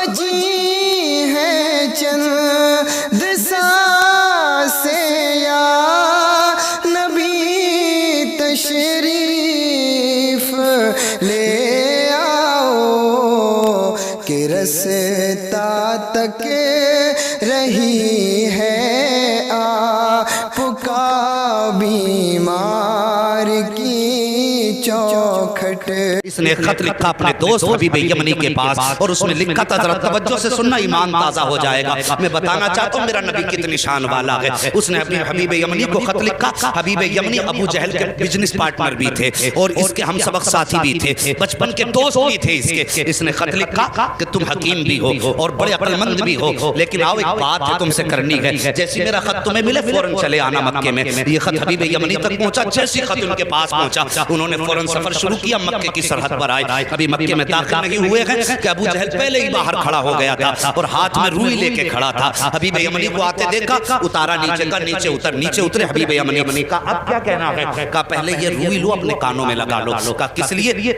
بجی ہے چند سانسیں یا نبی تشریف لے آؤ کہ رستا تک رہی ہے آپ کا بیمار کی چوکھٹ۔ اس نے خط لکھا اپنے دوست حبیب یمنی کے پاس اور اس میں لکھا تھا، ذرا توجہ سے سننا ایمان تازہ ہو جائے گا۔ میں بتانا چاہتا ہوں میرا نبی کتنی شان والا ہے۔ اس نے اپنے حبیب یمنی کو خط لکھا۔ حبیب یمنی ابو جہل کے بزنس پارٹنر بھی تھے اور اس کے ہم سبق ساتھی بھی تھے، بچپن کے دوست بھی تھے اس کے۔ اس نے خط لکھا کہ تم حکیم بھی ہو اور بڑے عقل مند بھی ہو، لیکن آؤ ایک بات ہے تم سے کرنی ہے، جیسی میرا خط تمہیں ملے فوراً چلے آنا مکے میں۔ یہ خط حبیب یمنی تک پہنچا، جیسی خط ان کے پاس پہنچا انہوں نے فوراً سفر شروع کیا، مکے کی سرحد پر آئے۔ ابھی مکے میں داخل نہیں ہوئے ہیں کہ ابو جہل پہلے ہی باہر کھڑا ہو گیا تھا اور ہاتھ میں روئی لے کے کھڑا تھا۔ حبیب یمنی کو آتے دیکھا، اتارا نیچے کا، نیچے اتر، نیچے اترے حبیب یمنی کا اب کیا کہنا ہے؟ کہا پہلے یہ روئی لو اپنے کانوں میں لگا لو۔ کہا کس لیے؟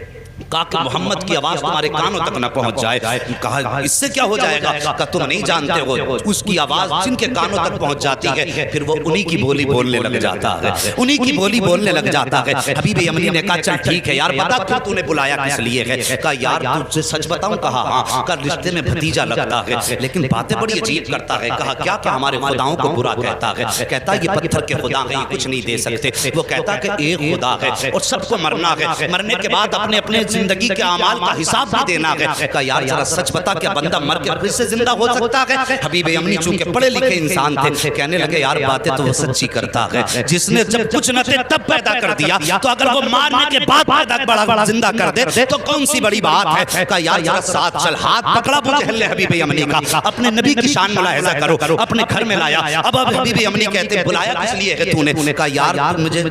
کہا کہ محمد کی آواز تمہارے کانوں تک نہ پہنچ جائے۔ کہا اس سے کیا ہو جائے گا؟ کہا تم نہیں جانتے ہو اس کی آواز جن کے کانوں تک پہنچ جاتی ہے پھر وہ انہی کی بولی بولنے لگ جاتا ہے، انہی کی بولی بولنے لگ جاتا ہے۔ حبیب یمنی نے کہا چل ٹھیک ہے یار، بتا کیوں تو نے بلایا کس لیے ہے؟ کہا یار تجھ سے سچ بتاؤں؟ کہا ہاں۔ کہا رشتے میں بھتیجا لگتا ہے لیکن باتیں بڑی عجیب کرتا ہے۔ کہا کیا کہ ہمارے خداؤں کو برا کہتا ہے، کہتا یہ پتھر کے خدا ہیں، یہ کچھ نہیں دے سکتے۔ وہ کہتا کہ ایک خدا ہے اور سب کو مرنا ہے، مرنے کے بعد اپنے اپنے زندگی کے اعمال کا حساب بھی دینا ہے۔ کہا یار ذرا سچ بتا کہ بندہ مر کے پھر سے زندہ ہو سکتا ہے؟ حبیب یمنی چونکہ پڑھے لکھے انسان تھے، کہنے لگے یار باتیں تو وہ سچی کرتا ہے، جس نے جب کچھ نہ تھے تب پیدا کر دیا تو اگر وہ مارنے کے بعد پیدا زندہ کر دے تو کون سی بڑی بات ہے؟ کہا یار ذرا ساتھ چل۔ ہاتھ پکڑا ابو جہل نے حبیب یمنی کا، اپنے نبی کی شان ملاحظہ کرو، اپنے گھر میں لایا۔ اب حبیب یمنی کہتے بلایا کس لیے ہے تو نے؟ کہا یار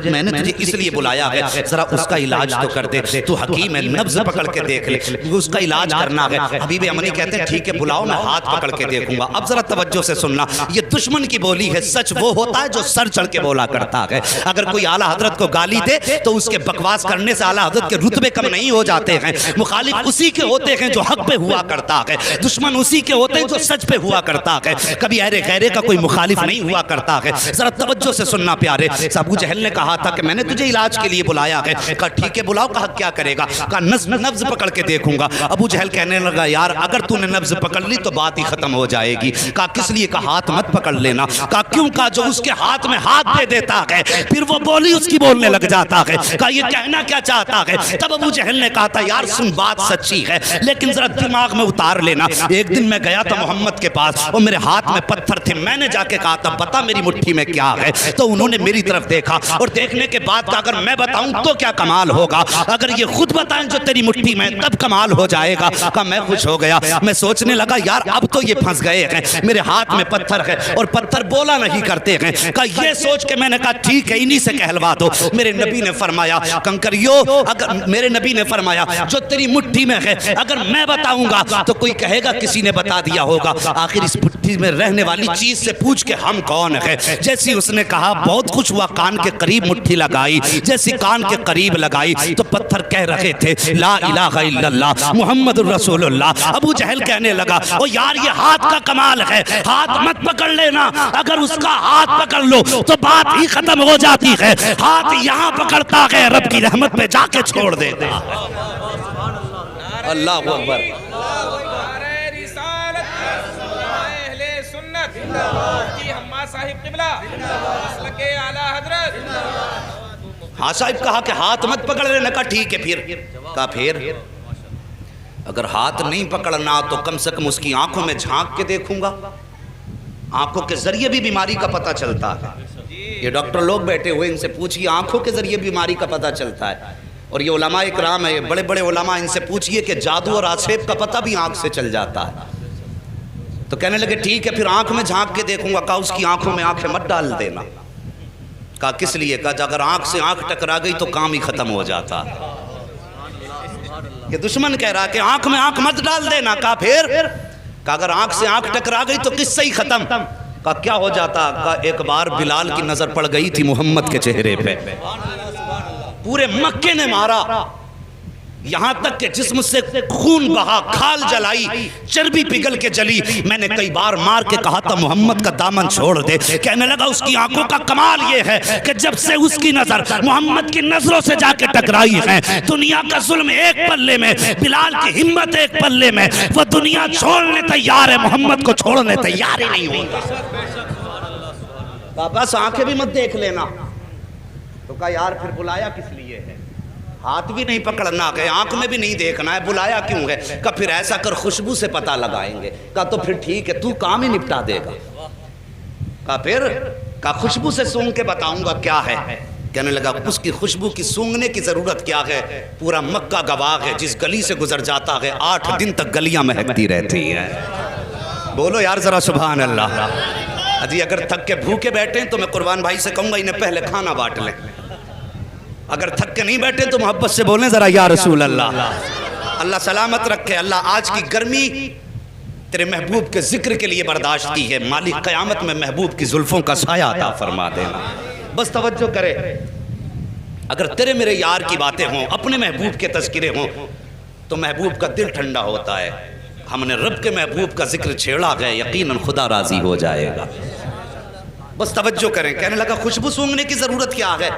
میں نے تجھے اس لیے بلایا ہے ذرا اس کا علاج تو کر دے، تو حکیم ہے نبض پکڑ کے دیکھ لے، اس کا علاج کرنا ہے۔ حبیب یمنی کہتے ہیں ٹھیک ہے بلاؤ، میں ہاتھ پکڑ کے دیکھوں گا۔ اب ذرا توجہ سے سننا، یہ دشمن کی بولی ہے، سچ وہ ہوتا ہے جو سر چڑھ کے بولا کرتا ہے۔ اگر کوئی اعلیٰ حضرت کو گالی دے تو اس کے بکواس کرنے سے اعلیٰ حضرت کے رتبے کم نہیں ہو جاتے ہیں۔ مخالف اسی کے ہوتے ہیں جو حق پہ ہوا کرتا ہے، دشمن اسی کے ہوتے ہیں جو سچ پہ ہوا کرتا ہے، کبھی اہل غیرے کا کوئی مخالف نہیں ہوا کرتا ہے۔ ذرا توجہ سے سننا پیارے، ابو جہل نے کہا تھا کہ میں نے تجھے علاج کے لیے بلایا ہے۔ کہا ٹھیک ہے بلاؤ۔ کہا کیا کرے گا؟ کہا نبض پکڑ کے دیکھوں گا۔ ابو جہل کہنے لگا یار اگر تو نے نبض پکڑ لی تو بات ہی ختم ہو جائے گی۔ کہا کس لیے؟ کہا ہاتھ مت پکڑ لینا۔ کہا کیوں؟ کہا جو اس کے ہاتھ میں ہاتھ دے دیتا ہے پھر وہ بولی اس کی بولنے لگ جاتا ہے۔ کہا یہ کہنا کیا چاہتا ہے؟ تب ابو جہل نے کہا تھا یار سن بات سچی ہے لیکن ذرا دماغ میں اتار لینا۔ ایک دن میں گیا تھا محمد کے پاس اور میرے ہاتھ میں پتھر تھے، میں نے جا کے کہا تھا بتا میری مٹھی میں کیا ہے، تو انہوں نے میری طرف دیکھا اور دیکھنے کے بعد کہا اگر میں بتاؤں تو کیا کمال ہوگا، اگر یہ خود بتائیں جو تیری مٹھی میں تب کمال ہو جائے گا۔ کہا میں خوش ہو گیا، میں سوچنے لگا یار اب تو یہ پھنس گئے ہیں، میرے ہاتھ میں پتھر ہے اور پتھر بولا نہیں کرتے ہیں۔ کہا یہ سوچ کے میں نے کہا ٹھیک ہے انہی سے کہلوا دو۔ میرے نبی نے فرمایا کنکریو، اگر میرے نبی نے فرمایا جو تیری مٹھی میں ہے اگر میں بتاؤں گا تو کوئی کہے گا کسی نے بتا دیا ہوگا، آخر اس مٹھی میں رہنے والی چیز سے پوچھ کے ہم کون ہیں۔ جیسی اس نے کہا بہت خوش ہوا، کان کے قریب مٹھی لگائی، جیسی کان کے قریب لگائی تو پتھر کہہ رہے تھے لا الہ الا اللہ محمد رسول اللہ۔ ابو جہل کہنے لگا او یار یہ ہاتھ کا کمال ہے، ہاتھ مت پکڑ لینا، اگر اس کا ہاتھ پکڑ لو تو بات ہی ختم ہو جاتی ہے، ہاتھ یہاں پکڑتا ہے رب کی رحمت پہ جا کے چھوڑ دیتا ہے۔ اللہ اکبر۔ ہاں صاحب کہا کہ ہاتھ مت پکڑ لینا۔ کہا ٹھیک ہے پھر؟ کہا پھر اگر ہاتھ نہیں پکڑنا تو کم سے کم اس کی آنکھوں میں جھانک کے دیکھوں گا، آنکھوں کے ذریعے بھی بیماری کا پتہ چلتا ہے۔ یہ ڈاکٹر لوگ بیٹھے ہوئے ان سے پوچھئے آنکھوں کے ذریعے بیماری کا پتہ چلتا ہے، اور یہ علماء اکرام ہے بڑے بڑے علماء، ان سے پوچھئے کہ جادو اور آسیب کا پتہ بھی آنکھ سے چل جاتا ہے۔ تو کہنے لگے ٹھیک ہے پھر آنکھ میں جھانک کے دیکھوں گا۔ کہا اس کی آنکھوں میں آنکھیں مت ڈال دینا۔ کہا کس لیے؟ کہا اگر آنکھ سے آنکھ ٹکرا گئی تو کام ہی ختم ہو جاتا ہے۔ یہ دشمن کہہ رہا کہ آنکھ میں آنکھ مت ڈال دینا۔ کہا پھر؟ کہا اگر آنکھ سے آنکھ ٹکرا گئی تو قصہ ہی ختم۔ کہا کیا ہو جاتا؟ کہا ایک بار بلال کی نظر پڑ گئی تھی محمد کے چہرے پہ، پورے مکے نے مارا یہاں تک کہ جسم سے خون بہا، کھال جلائی، چربی پگھل کے جلی۔ میں نے کئی بار مار کے کہا تھا محمد کا دامن چھوڑ دے۔ کہنے لگا اس کی آنکھوں کا کمال یہ ہے کہ جب سے اس کی نظر محمد کی نظروں سے جا کے ٹکرائی ہے، دنیا کا ظلم ایک پلے میں، بلال کی ہمت ایک پلے میں، وہ دنیا چھوڑنے تیار ہے، محمد کو چھوڑنے تیار ہی نہیں ہوتا۔ بس آنکھیں بھی مت دیکھ لینا۔ تو کہا یار پھر بلایا کس لیے ہے؟ ہاتھ بھی نہیں پکڑنا ہے، آنکھ میں بھی نہیں دیکھنا ہے، بلایا کیوں ہے؟ کہا پھر ایسا کر خوشبو سے پتہ لگائیں گے۔ کہا تو پھر ٹھیک ہے، تو کام ہی نپٹا دے گا۔ کہا پھر؟ کہا خوشبو سے سونگ کے بتاؤں گا کیا ہے۔ کہنے لگا اس کی خوشبو کی سونگنے کی ضرورت کیا ہے؟ پورا مکہ گواہ ہے، جس گلی سے گزر جاتا ہے 8 دن تک گلیاں مہکتی رہتی ہیں۔ بولو یار ذرا سبحان اللہ۔ جی اگر تھک کے بھوکے بیٹھیں تو میں قربان بھائی سے کہوں گا انہیں پہلے کھانا بانٹ لیں۔ اگر تھک کے نہیں بیٹھے تو محبت سے بولیں ذرا یا رسول اللہ۔ اللہ سلامت رکھے۔ اللہ آج کی گرمی تیرے محبوب کے ذکر کے لیے برداشت کی ہے، مالک قیامت میں محبوب کی زلفوں کا سایہ عطا فرما دینا۔ بس توجہ کرے، اگر تیرے میرے یار کی باتیں ہوں، اپنے محبوب کے تذکرے ہوں تو محبوب کا دل ٹھنڈا ہوتا ہے۔ ہم نے رب کے محبوب کا ذکر چھیڑا ہے، یقیناً خدا راضی ہو جائے گا۔ بس توجہ کریں۔ کہنے لگا خوشبو سونگنے کی ضرورت کیا ہے؟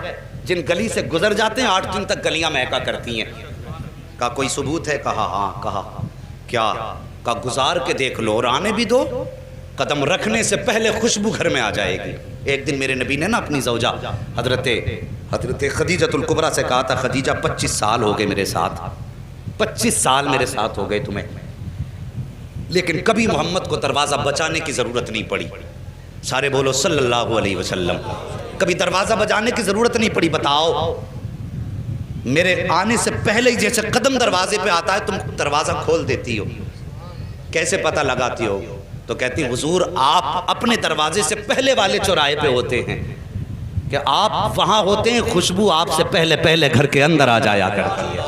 جن گلی سے گزر جاتے ہیں 8 دن تک گلیاں مہکا کرتی ہیں۔ کہا کوئی ثبوت ہے؟ کہا ہاں۔ کہا کیا؟ کہا گزار کے دیکھ لو اور آنے بھی دو، قدم رکھنے سے پہلے خوشبو گھر میں آ جائے گی۔ ایک دن میرے نبی نے نا اپنی زوجہ حضرت خدیجۃ الکبریٰ سے کہا تھا خدیجہ 25 سال ہو گئے میرے ساتھ، 25 سال میرے ساتھ ہو گئے تمہیں، لیکن کبھی محمد کو دروازہ بچانے کی ضرورت نہیں پڑی۔ سارے بولو صلی اللہ علیہ وسلم۔ کبھی دروازہ بجانے کی ضرورت نہیں پڑی۔ بتاؤ میرے آنے سے پہلے ہی جیسے قدم دروازے پہ آتا ہے تم دروازہ کھول دیتی ہو، کیسے پتہ لگاتی ہو؟ تو کہتی ہیں حضور آپ اپنے دروازے سے پہلے والے چوراہے پہ ہوتے ہیں کہ آپ وہاں ہوتے ہیں، خوشبو آپ سے پہلے گھر کے اندر آ جایا کرتی ہے۔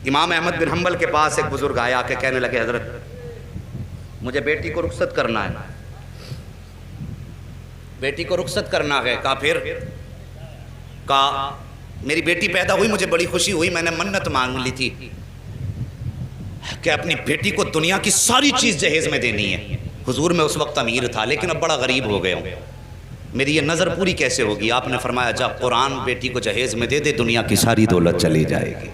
امام احمد بن حنبل کے پاس ایک بزرگ آیا کہ کہنے لگے حضرت مجھے بیٹی کو رخصت کرنا ہے، بیٹی کو رخصت کرنا ہے۔ کہا پھر؟ کہا میری بیٹی پیدا ہوئی، مجھے بڑی خوشی ہوئی، میں نے منت مانگ لی تھی کہ اپنی بیٹی کو دنیا کی ساری چیز جہیز میں دینی ہے۔ حضور میں اس وقت امیر تھا لیکن اب بڑا غریب ہو گیا ہوں، میری یہ نظر پوری کیسے ہوگی؟ آپ نے فرمایا جا قرآن بیٹی کو جہیز میں دے دے، دنیا کی ساری دولت چلی جائے گی۔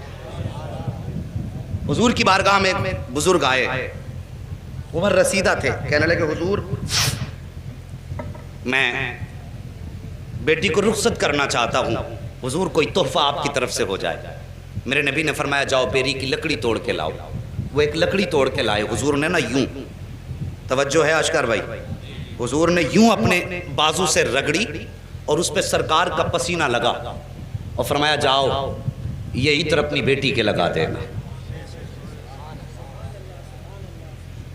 حضور کی بارگاہ میں بزرگ آئے، عمر رسیدہ تھے، کہنے لگے حضور میں بیٹی کو رخصت کرنا چاہتا ہوں، حضور کوئی تحفہ آپ کی طرف سے ہو جائے۔ میرے نبی نے فرمایا جاؤ بیری کی لکڑی توڑ کے لاؤ۔ وہ ایک لکڑی توڑ کے لائے، حضور نے نا یوں، توجہ ہے اشکر بھائی، حضور نے یوں اپنے بازو سے رگڑی اور اس پہ سرکار کا پسینہ لگا اور فرمایا جاؤ یہ عطر اپنی بیٹی کے لگا دینا۔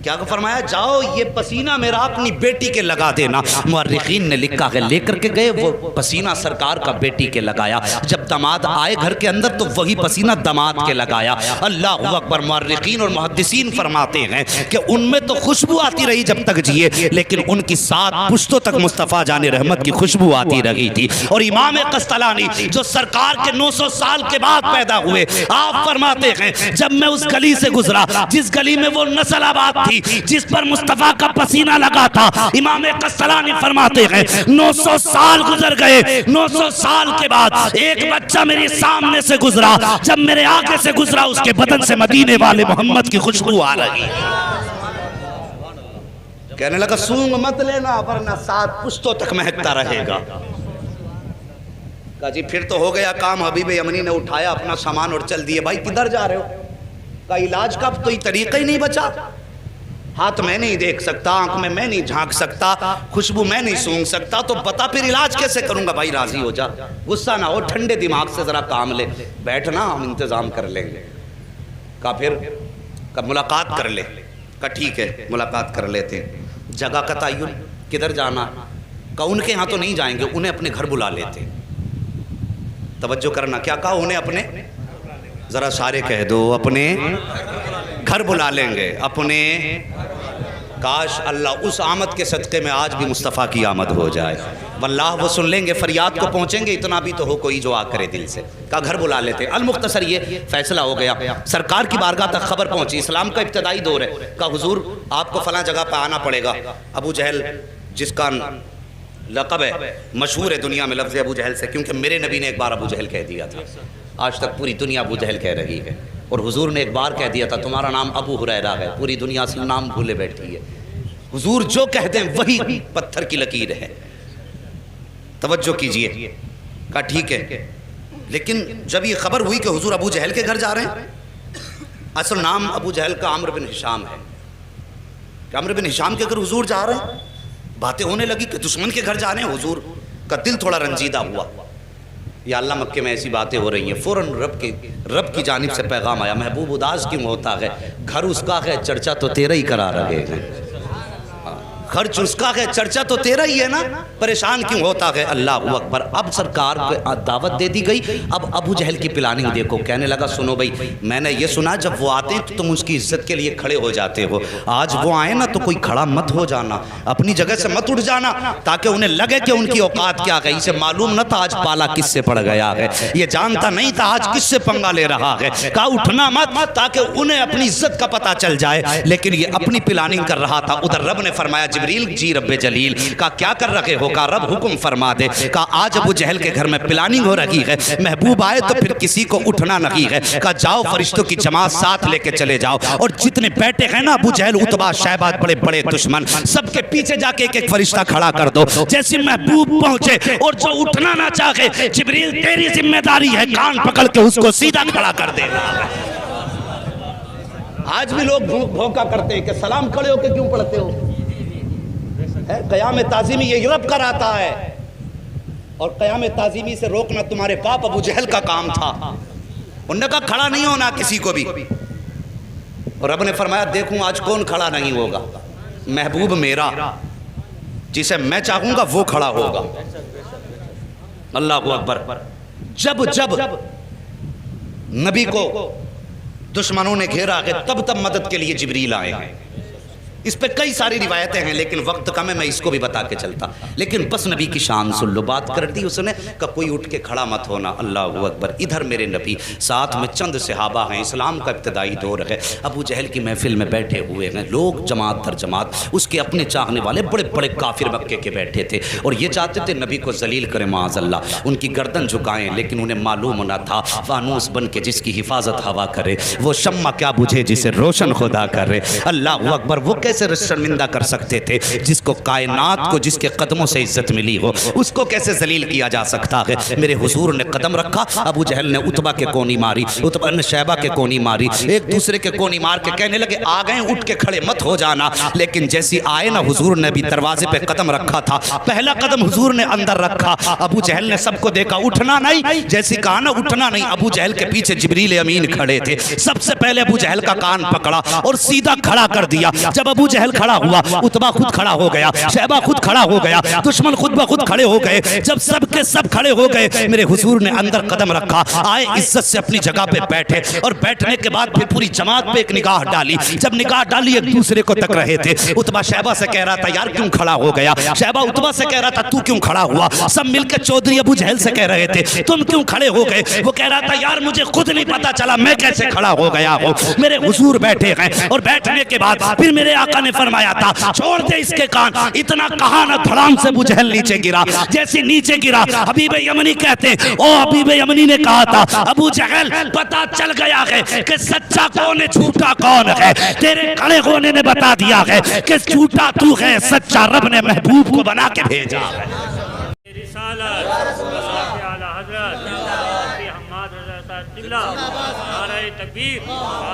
کیا فرمایا؟ جاؤ یہ پسینہ میرا اپنی بیٹی کے لگا دینا۔ مورخین نے لکھا ہے لے کر کے گئے وہ پسینہ سرکار کا بیٹی کے لگایا، جب داماد آئے گھر کے اندر تو وہی پسینہ داماد کے لگایا۔ اللہ اکبر۔ مورخین اور محدثین فرماتے ہیں کہ ان میں تو خوشبو آتی رہی جب تک جیے، لیکن ان کی 7 پشتوں تک مصطفیٰ جان رحمت کی خوشبو آتی رہی تھی۔ اور امام قسطلانی جو سرکار کے 900 سال کے بعد پیدا ہوئے، آپ فرماتے ہیں جب میں اس گلی سے گزرا جس گلی میں وہ نسل آباد تھی جس پر مصطفیٰ کا پسینہ لگا تھا، امام قسطلانی فرماتے ہیں 900 سال گزر گئے، 900 سال کے بعد ایک بچہ میرے سامنے سے گزرا، جب میرے آگے سے گزرا اس کے بدن سے مدینے والے محمد کی خوشبو آ رہی۔ کہنے لگا سونگ مت لینا ورنہ 7 پشتوں تک مہکتا رہے گا۔ کہا جی پھر تو ہو گیا کام۔ حبیب یمنی نے اٹھایا اپنا سامان اور چل دیے۔ بھائی کدھر جا رہے ہو؟ کہا علاج کا تو یہ طریقہ ہی نہیں بچا، ہاتھ میں نہیں دیکھ سکتا، آنکھ میں نہیں جھانک سکتا، خوشبو میں نہیں سونگ سکتا، تو بتا پھر علاج کیسے کروں گا؟ بھائی راضی ہو جا، غصہ نہ ہو، ٹھنڈے دماغ سے ذرا کام لے، بیٹھنا ہم انتظام کر لیں گے۔ کہا پھر؟ کہا ملاقات کر لے۔ کہا ٹھیک ہے ملاقات کر لیتے ہیں۔ جگہ کا تعین، کدھر جانا؟ کہا ان کے ہاں تو نہیں جائیں گے، انہیں اپنے گھر بلا لیتے۔ توجہ کرنا، کیا کہا؟ انہیں اپنے، ذرا سارے کہہ دو، اپنے گھر بلا لیں گے، اپنے۔ کاش اللہ اس آمد کے صدقے میں آج بھی مصطفیٰ کی آمد ہو جائے. واللہ وہ سن لیں گے، فریاد کو پہنچیں گے، اتنا بھی تو ہو کوئی جو آ کرے دل سے. کہا گھر بلا لیتے. المختصر یہ فیصلہ ہو گیا. سرکار کی بارگاہ تک خبر پہنچی، اسلام کا ابتدائی دور ہے. کہا حضور آپ کو فلاں جگہ پہ آنا پڑے گا. ابو جہل جس کا لقب ہے، مشہور ہے دنیا میں لفظ ابو جہل سے، کیونکہ میرے نبی نے ایک بار ابو جہل کہہ دیا تھا. آج تک پوری دنیا ابو جہل کہہ رہی ہے، اور حضور نے ایک بار کہہ دیا تھا تمہارا نام ابو ہریرہ ہے. پوری دنیا اصل نام بھولے بیٹھی ہے. حضور جو کہہ دیں وہی پتھر کی لکیر ہے. توجہ کیجئے. کہا ٹھیک ہے. لیکن جب یہ خبر ہوئی کہ حضور ابو جہل کے گھر جا رہے ہیں، اصل نام ابو جہل کا عمرو بن ہشام ہے، کہ عمرو بن ہشام کے گھر حضور جا رہے ہیں. باتیں ہونے لگی کہ دشمن کے گھر جانے. حضور کا دل تھوڑا رنجیدہ ہوا. یا اللہ مکے میں ایسی باتیں ہو رہی ہیں. فوراً رب کی جانب سے پیغام آیا، محبوب اداس کیوں ہوتا ہے، گھر اس کا ہے چرچا تو تیرا ہی کرا رہے ہیں. خرچ اس کا ہے چرچا تو تیرا ہی ہے نا، پریشان کیوں ہوتا ہے. اللہ اکبر. اب سرکار کو دعوت دے دی گئی. اب ابو جہل کی پلاننگ دیکھو. کہنے لگا سنو بھائی، میں نے یہ سنا جب وہ آتے تو تم اس کی عزت کے لیے کھڑے ہو جاتے ہو. آج وہ آئے نا تو کوئی کھڑا مت ہو جانا، اپنی جگہ سے مت اٹھ جانا، تاکہ انہیں لگے کہ ان کی اوقات کیا گئی. اسے معلوم نہ تھا آج پالا کس سے پڑ گیا ہے، یہ جانتا نہیں تھا آج کس سے پنگا لے رہا ہے. کہا اٹھنا مت، تاکہ انہیں اپنی عزت کا پتہ چل جائے. لیکن یہ اپنی پلاننگ کر رہا تھا. ادھر رب نے فرمایا جبریل جی رب جلیل. کہا کیا کر رہے ہو؟ کہا رب حکم فرما دے. کہا آج ابو جہل کے گھر میں پلاننگ ہو رہی ہے، محبوب آئے تو پھر کسی کو اٹھنا نہیں ہے. کہا جاؤ فرشتوں کی جماعت ساتھ لے کے چلے جاؤ، اور جتنے بیٹھے ہیں نا ابو جہل عتبہ شیبہ بڑے بڑے دشمن، سب کے پیچھے جا کے ایک ایک فرشتہ کھڑا کر دو. جیسے محبوب پہنچے اور جو اٹھنا نہ چاہے، جبریل تیری ذمہ داری ہے کان پکڑ کے اس کو سیدھا کھڑا کر دینا. آج بھی لوگ بھوکا کرتے ہیں کہ سلام کھڑے ہو کے کیوں پڑھتے ہو. قیام تعظیمی یہ رب کراتا ہے، اور قیام تعظیمی سے روکنا تمہارے باپ ابو جہل کا کام تھا. انہوں نے کہا کھڑا نہیں ہونا کسی کو بھی. اور رب نے فرمایا دیکھوں آج کون کھڑا نہیں ہوگا. محبوب میرا جسے میں چاہوں گا وہ کھڑا ہوگا. اللہ اکبر. جب نبی کو دشمنوں نے گھیرا ہے تب مدد کے لیے جبریل آئے ہیں. اس پہ کئی ساری روایتیں ہیں لیکن وقت کم ہے، میں اس کو بھی بتا کے چلتا. لیکن بس نبی کی شان سن لو. بات کر دی اس نے کہ کوئی اٹھ کے کھڑا مت ہونا. اللہ اکبر. ادھر میرے نبی ساتھ میں چند صحابہ ہیں. اسلام کا ابتدائی دور ہے. ابو جہل کی محفل میں بیٹھے ہوئے ہیں لوگ جماعت در جماعت. اس کے اپنے چاہنے والے بڑے بڑے کافر مکے کے بیٹھے تھے، اور یہ چاہتے تھے نبی کو ذلیل کریں معاذ اللہ، ان کی گردن جھکائیں. لیکن انہیں معلوم نہ تھا فانوس بن کے جس کی حفاظت ہوا کرے وہ شمع کیا بجھے جسے روشن خدا کرے. اللہ اکبر. وہ کیسے شرمندہ کر سکتے تھے جس کو کائنات کو جس کے قدموں سے عزت ملی ہو، اس کو کیسے ذلیل کیا جا سکتا ہے. میرے حضور نے قدم رکھا. ابو جہل نے عتبہ کے کونی ماری، عتبہ نے شیبہ کے کونی ماری، ایک دوسرے کے کونی مار کے کہنے لگے آ گئے اٹھ کے کھڑے مت ہو جانا. لیکن جیسی آئے نا حضور نے بھی دروازے پہ قدم رکھا تھا. پہلا قدم حضور نے اندر رکھا. ابو جہل نے سب کو دیکھا اٹھنا نہیں. جیسی کہا نا اٹھنا نہیں، ابو جہل کے پیچھے جبریل امین کھڑے تھے. سب سے پہلے ابو جہل کا کان پکڑا اور سیدھا کھڑا کر دیا. جب ابو جہل کھڑا ہوا، عتبہ خود کھڑا ہو گیا، شیبہ خود کھڑا ہو گیا، دشمن خود بخود کھڑے ہو گئے. جب سب کے سب کھڑے ہو گئے، میرے حضور نے اندر قدم رکھا، آئے عزت سے اپنی جگہ پہ بیٹھے، اور بیٹھنے کے بعد پھر پوری جماعت پہ ایک نگاہ ڈالی. جب نگاہ ڈالی ایک دوسرے کو تک رہے تھے. عتبہ شیبہ سے کہہ رہا تھا یار کیوں کھڑا ہو گیا، شیبہ عتبہ سے کہہ رہا تھا تو کیوں کھڑا ہوا. سب مل کے چودھری ابو جہل سے کہہ رہے تھے تم کیوں کھڑے ہو گئے. وہ کہہ رہا تھا یار مجھے خود نہیں پتا چلا میں کیسے کھڑا ہو گیا ہوں. میرے حضور بیٹھے ہیں، اور بیٹھنے کے بعد پھر میرے آقا نے فرمایا تھا چھوڑ دے اس کے کان. اتنا کہا نہ دھڑام سے ابو جہل نیچے گرا. جیسے نیچے گرا حبیب یمنی کہتے ہیں او حبیب یمنی نے کہا تھا ابو جہل پتا چل گیا ہے کہ سچا کون ہے جھوٹا کون ہے. تیرے کھڑے ہونے نے بتا دیا ہے کہ جھوٹا تو ہے، سچا رب نے محبوب کو بنا کے بھیجا ہے.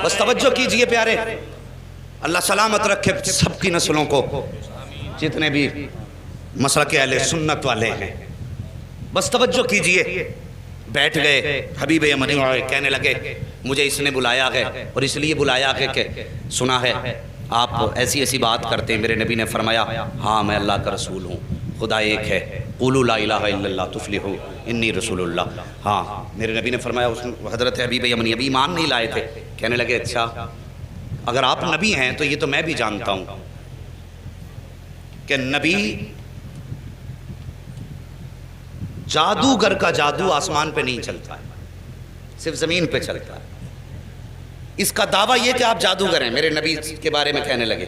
بس توجہ کیجئے پیارے، اللہ سلامت رکھے سب کی نسلوں کو، جتنے بھی مسلک اہل سنت والے ہیں. بس توجہ کیجئے. بیٹھ گئے. حبیب یمنی کہنے لگے مجھے اس نے بلایا ہے، اور اس لیے بلایا ہے کہ سنا ہے آپ ایسی ایسی بات کرتے ہیں. میرے نبی نے فرمایا ہاں میں اللہ کا رسول ہوں، خدا ایک ہے، قولوا لا الہ الا اللہ تفلحوا انی رسول اللہ. ہاں میرے نبی نے فرمایا. حضرت حبیب یمنی ابھی ایمان نہیں لائے تھے. کہنے لگے اچھا اگر آپ نبی ہیں تو یہ تو میں بھی جانتا ہوں. کہ نبی جادوگر کا جادو آسمان پہ نہیں چلتا ہے، صرف زمین پہ چلتا ہے۔ اس کا دعویٰ یہ کہ آپ جادوگر ہیں، میرے نبی کے بارے میں کہنے لگے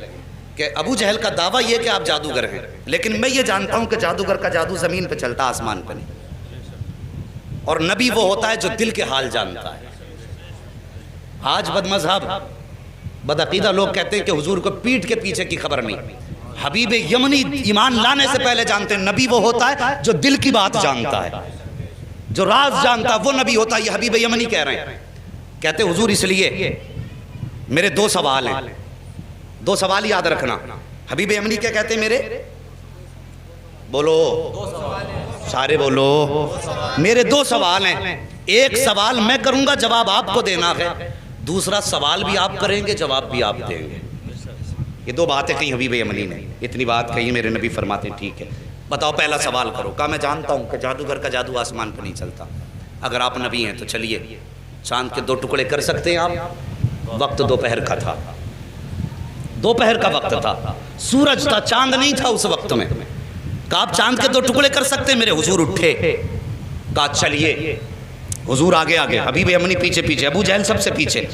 کہ ابو جہل کا دعویٰ یہ کہ آپ جادوگر ہیں، لیکن میں یہ جانتا ہوں کہ جادوگر کا جادو زمین پہ چلتا، آسمان پہ نہیں۔ اور نبی وہ ہوتا ہے جو دل کے حال جانتا ہے۔ آج بد مذہب بدعقیدہ لوگ کہتے ہیں کہ حضور کو پیٹھ کے پیچھے کی خبر نہیں۔ حبیب یمنی ایمان لانے سے پہلے جانتے ہیں نبی وہ ہوتا ہے جو دل کی بات جانتا ہے، جو راز جانتا ہے، وہ نبی ہوتا ہے۔ یہ حبیب یمنی کہہ رہے ہیں، کہتے حضور اس لیے میرے 2 سوال ہیں، 2 سوال یاد رکھنا۔ حبیب یمنی کیا کہتے ہیں؟ میرے بولو سارے بولو، میرے 2 سوال ہیں، ایک سوال میں کروں گا جواب آپ کو دینا ہے، دوسرا سوال بھی آپ کریں گے جواب بھی آپ دیں گے۔ یہ 2 باتیں کہیں حبیب یمنی نے، اتنی بات کہیں میرے نبی فرماتے ہیں ٹھیک ہے بتاؤ پہلا سوال کرو۔ کہا میں جانتا ہوں کہ جادوگر کا جادو آسمان پہ نہیں چلتا، اگر آپ نبی ہیں تو چلیے چاند کے 2 ٹکڑے کر سکتے ہیں آپ؟ وقت دوپہر کا تھا، دوپہر کا وقت تھا، سورج تھا، چاند نہیں تھا اس وقت میں۔ کہا آپ چاند کے 2 ٹکڑے کر سکتے ہیں؟ میرے حضور اٹھے، کہا چلیے۔ حضور آگے آگے، حبیب یمنی پیچھے پیچھے، ابو جہل سب سے پیچھے۔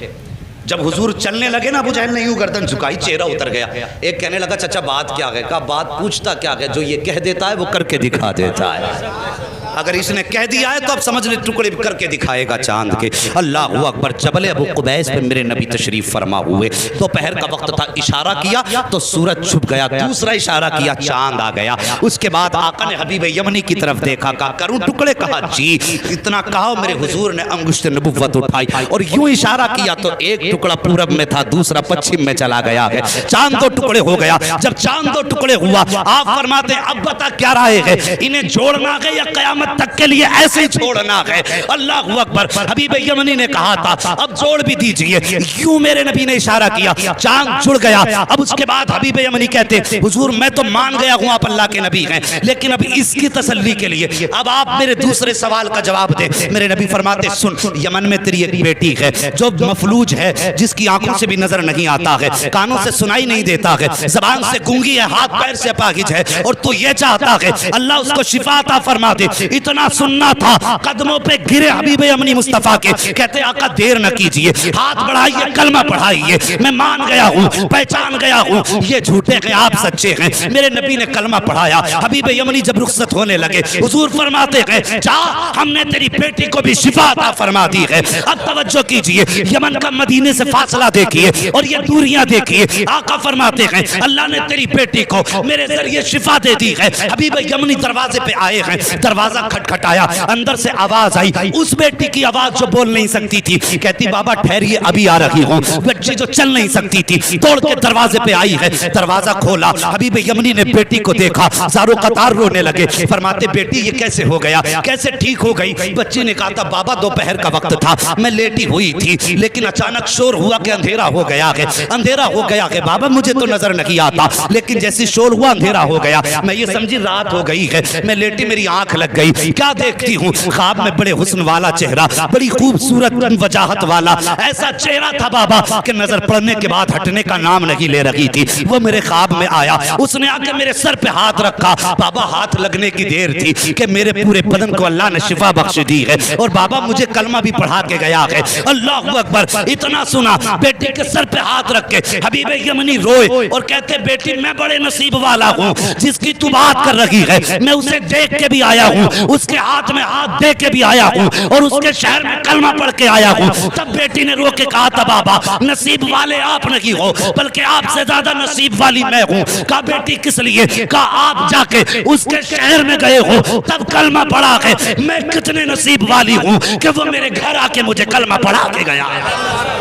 جب حضور چلنے لگے نا، ابو جہل نے یوں گردن جھکائی، چہرہ اتر گیا۔ ایک کہنے لگا چچا بات کیا ہے؟ کہا بات پوچھتا کیا ہے، جو یہ کہہ دیتا ہے وہ کر کے دکھا دیتا ہے۔ اگر اس نے کہہ دیا ہے تو اب سمجھ لے ٹکڑے کر کے دکھائے گا چاند کے۔ اللہ اکبر۔ جبل ابو قبیس پہ میرے نبی تشریف فرما ہوئے، دوپہر کا وقت تھا، اشارہ کیا تو سورج چھپ گیا، دوسرا اشارہ کیا چاند آ گیا۔ اس کے بعد آقا نے حبیب یمنی کی طرف دیکھا، کہا کروں ٹکڑے؟ کہا جی۔ اتنا کہا میرے حضور نے انگشت نبوت اٹھائی اور یوں اشارہ کیا تو ایک ٹکڑا پورب میں تھا، دوسرا پچھم میں چلا گیا ہے، چاند 2 ٹکڑے ہو گیا۔ جب چاند 2 ٹکڑے ہوا، آپ فرماتے ہیں اب بتا کیا رائے ہے، انہیں جوڑنا ہے یا قیامت تک کے لیے ایسے ہی چھوڑنا ہے؟ اللہ اکبر۔ حبیب یمنی نے کہا تھا اب جوڑ بھی دیجئے، یوں میرے نبی نے اشارہ کیا، چاند جڑ گیا۔ اب اس کے بعد حبیب یمنی کہتے حضور میں تو مان گیا ہوں آپ اللہ کے نبی ہیں، لیکن اب اس کی تسلی کے لیے اب آپ میرے دوسرے سوال کا جواب دیں۔ میرے نبی فرماتے سن، یمن میں تیری ایک بیٹی ہے جو مفلوج ہے، جس کی آنکھوں سے بھی نظر نہیں آتا ہے، کانوں سے سنائی نہیں دیتا ہے، زبان سے گونگی ہے، ہاتھ پیر سے اپاہج ہے، اور تو یہ چاہتا ہے اللہ اس کو شفا عطا فرما دے۔ اتنا سننا تھا، قدموں پہ گرے حبیب یمنی مصطفیٰ کے، کہتے آقا دیر نہ کیجئے، ہاتھ بڑھائیے، کلمہ پڑھائیے، میں مان گیا ہوں، پہچان گیا ہوں یہ جھوٹے ہیں آپ سچے ہیں۔ میرے نبی نے کلمہ پڑھایا۔ حبیب یمنی جب رخصت ہونے لگے، حضور فرماتے ہیں جا، ہم نے تیری بیٹی کو بھی شفا عطا فرما دی ہے۔ اب توجہ کیجئے، یمن کا مدینے سے فاصلہ دیکھیے اور یہ دوریاں دیکھیے۔ آقا فرماتے ہیں اللہ نے تیری بیٹی کو میرے ذریعے شفا دے دی ہے۔ حبیب یمنی دروازے پہ آئے ہیں، دروازہ کھٹکھٹایا، اندر سے آواز آئی، اس بیٹی کی آواز جو بول نہیں سکتی تھی، کہتی بابا ٹھہریے ابھی آ رہی ہوں۔ بچی جو چل نہیں سکتی تھی توڑ کے دروازے پہ آئی ہے، دروازہ کھولا، حبیب یمنی نے بیٹی کو دیکھا، زارو قطار رونے لگے، فرماتے بیٹی یہ کیسے ہو گیا، کیسے ٹھیک ہو گئی؟ بچی نے کہا تھا بابا دوپہر کا وقت تھا، میں لیٹی ہوئی تھی، لیکن اچانک شور ہوا کہ اندھیرا ہو گیا ہے، اندھیرا ہو گیا ہے بابا، مجھے تو نظر نہیں آتا، لیکن جیسی شور ہوا اندھیرا ہو گیا، میں یہ سمجھی رات ہو گئی ہے، میں لیٹی میری آنکھ لگ گئی، کیا دیکھتی ہوں خواب میں بڑے حسن والا چہرہ، بڑی خوبصورت وجاہت والا ایسا چہرہ تھا بابا کہ نظر پڑنے کے بعد ہٹنے کا نام نہیں لے رہی تھی۔ وہ میرے خواب میں آیا، اس نے آ کے میرے سر پہ ہاتھ رکھا، بابا ہاتھ لگنے کی دیر تھی کہ میرے پورے بدن کو اللہ نے شفا بخش دی ہے، اور بابا مجھے کلمہ بھی پڑھا کے گیا ہے۔ اللہ اکبر۔ اتنا سنا، بیٹی کے سر پہ ہاتھ رکھ کے حبیب یمنی روئے اور کہتے بیٹی میں بڑے نصیب والا ہوں، جس کی تو بات کر رہی ہے میں اسے دیکھ کے بھی آیا ہوں، اس کے ہاتھ میں ہاتھ دے کے بھی آیا ہوں، اور اس کے شہر میں کلمہ پڑھ کے آیا ہوں۔ تب بیٹی نے رو کے کہا تھا بابا نصیب والے آپ نہیں ہو، بلکہ آپ سے زیادہ نصیب والی میں ہوں۔ کہا بیٹی کس لیے؟ کہا آپ جا کے اس کے شہر میں گئے ہو، تب کلمہ پڑھا ہے، میں کتنے نصیب والی ہوں کہ وہ میرے گھر آ کے مجھے کلمہ پڑھا کے گیا ہے۔